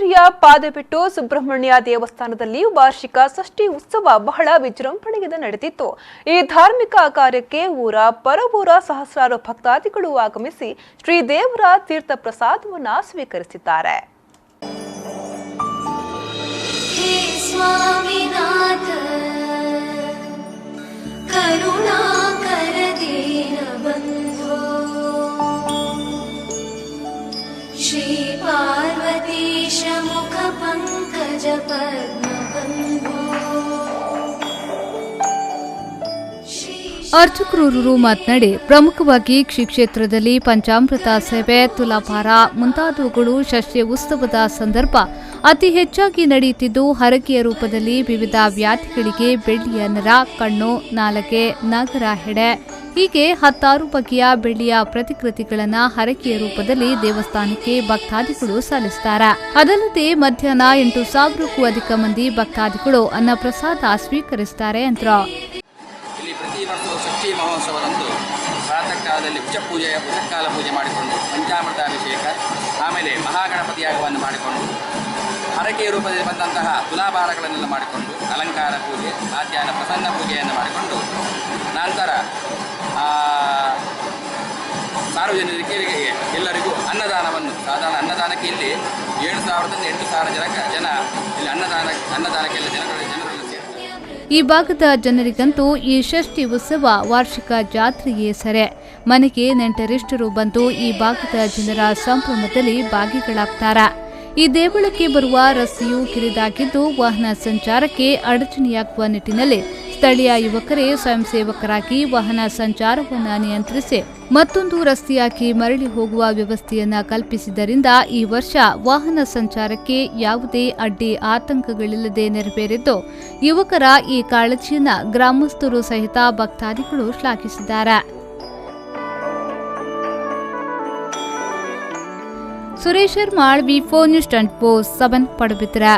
ಮಧುಗಿರಿಯ ಪಾದೆಬೆಟ್ಟು ಸುಬ್ರಹ್ಮಣ್ಯ ದೇವಸ್ಥಾನದಲ್ಲಿ ವಾರ್ಷಿಕ ಷಷ್ಠಿ ಉತ್ಸವ ಬಹಳ ವಿಜೃಂಭಣೆಯಿಂದ ನಡೆದಿತ್ತು. ಈ ಧಾರ್ಮಿಕ ಕಾರ್ಯಕ್ಕೆ ಊರ ಪರವೂರ ಸಹಸ್ರಾರು ಭಕ್ತಾದಿಗಳು ಆಗಮಿಸಿ ಶ್ರೀದೇವರ ತೀರ್ಥ ಪ್ರಸಾದವನ್ನು ಸ್ವೀಕರಿಸಿದ್ದಾರೆ. श्री पार्वतीश मुख पंकज पद्मबंधो. ಅರ್ಚಕರೂರು ಮಾತನಾಡಿ, ಪ್ರಮುಖವಾಗಿ ಕ್ಷೇತ್ರದಲ್ಲಿ ಪಂಚಾಮೃತ ಸೇವೆ, ತುಲಾಭಾರ ಮುಂತಾದವುಗಳು ಷಷ್ಠಿ ಉತ್ಸವದ ಸಂದರ್ಭ ಅತಿ ಹೆಚ್ಚಾಗಿ ನಡೆಯುತ್ತಿದ್ದು, ಹರಕೆಯ ರೂಪದಲ್ಲಿ ವಿವಿಧ ವ್ಯಾಧಿಗಳಿಗೆ ಬೆಳ್ಳಿಯ ನರ, ಕಣ್ಣು, ನಾಲಗೆ, ನಗರ, ಹೆಡೆ ಹೀಗೆ 10 ಬಗೆಯ ಬೆಳ್ಳಿಯ ಪ್ರತಿಕೃತಿಗಳನ್ನು ಹರಕೆಯ ರೂಪದಲ್ಲಿ ದೇವಸ್ಥಾನಕ್ಕೆ ಭಕ್ತಾದಿಗಳು ಸಲ್ಲಿಸುತ್ತಾರೆ. ಅದಲ್ಲದೆ ಮಧ್ಯಾಹ್ನ 8,000ಕ್ಕೂ ಅಧಿಕ ಮಂದಿ ಭಕ್ತಾದಿಗಳು ಅನ್ನಪ್ರಸಾದ ಸ್ವೀಕರಿಸುತ್ತಾರೆ ಎಂದರು. ಇಲ್ಲಿ ಪ್ರತಿ ವರ್ಷವೂ ಷಷ್ಠಿ ಮಹೋತ್ಸವದಂದು ಪ್ರಾತಃ ಕಾಲದಲ್ಲಿ ಉಷಕಾಲ ಪೂಜೆ ಮಾಡಿಕೊಂಡು ಪಂಚಾಮೃತಾಭಿಷೇಕ, ಆಮೇಲೆ ಮಹಾಗಣಪತಿ ಯಾಗವನ್ನು ಮಾಡಿಕೊಂಡು ಹರಕೆಯ ರೂಪದಲ್ಲಿ ಬಂದಂತಹ ತುಲಾಭಾರಗಳನ್ನೆಲ್ಲ ಮಾಡಿಕೊಂಡು ಅಲಂಕಾರ ಪೂಜೆ, ಮಧ್ಯಾಹ್ನ ಪ್ರಸನ್ನ ಪೂಜೆಯನ್ನು ಮಾಡಿಕೊಂಡು ನಂತರ ಸಾರ್ವಜನಿಕರಿಗೆ ಎಲ್ಲರಿಗೂ ಅನ್ನದಾನವನ್ನು, ಸಾಧಾರಣ ಅನ್ನದಾನಕ್ಕೆ ಇಲ್ಲಿ 7,000ದಿಂದ 8,000 ಜನ ಇಲ್ಲಿ ಅನ್ನದಾನಕ್ಕೆಲ್ಲ ಜನರು ಈ ಭಾಗದ ಜನರಿಗಂತೂ ಈ ಷಷ್ಠಿ ಉತ್ಸವ ವಾರ್ಷಿಕ ಜಾತ್ರೆಯೇ ಸರೆ. ಮನೆಗೆ ನೆಂಟರಿಷ್ಟರು ಬಂದು ಈ ಭಾಗದ ಜನರ ಸಂಭ್ರಮದಲ್ಲಿ ಭಾಗಿಗಳಾಗ್ತಾರೆ. ಈ ದೇವಳಕ್ಕೆ ಬರುವ ರಸ್ತೆಯು ಕಿರಿದಾಗಿದ್ದು ವಾಹನ ಸಂಚಾರಕ್ಕೆ ಅಡಚಣೆಯಾಗುವ ನಿಟ್ಟಿನಲ್ಲಿ ಸ್ಥಳೀಯ ಯುವಕರೇ ಸ್ವಯಂ ಸೇವಕರಾಗಿ ವಾಹನ ಸಂಚಾರವನ್ನು ನಿಯಂತ್ರಿಸಿ ಮತ್ತೊಂದು ರಸ್ತೆಯಾಗಿ ಮರಳಿ ಹೋಗುವ ವ್ಯವಸ್ಥೆಯನ್ನ ಕಲ್ಪಿಸಿದ್ದರಿಂದ ಈ ವರ್ಷ ವಾಹನ ಸಂಚಾರಕ್ಕೆ ಯಾವುದೇ ಅಡ್ಡಿ ಆತಂಕಗಳಿಲ್ಲದೆ ನೆರವೇರಿದ್ದು, ಯುವಕರ ಈ ಕಾಳಜಿಯನ್ನ ಗ್ರಾಮಸ್ಥರು ಸಹಿತ ಭಕ್ತಾದಿಗಳು ಶ್ಲಾಘಿಸಿದ್ದಾರೆ. ಸುರೇಶ್ ಶರ್ಮಾಳ್, ವಿ4 ನ್ಯೂಸ್ 24/7 ಪಡುಬಿದ್ರೆ.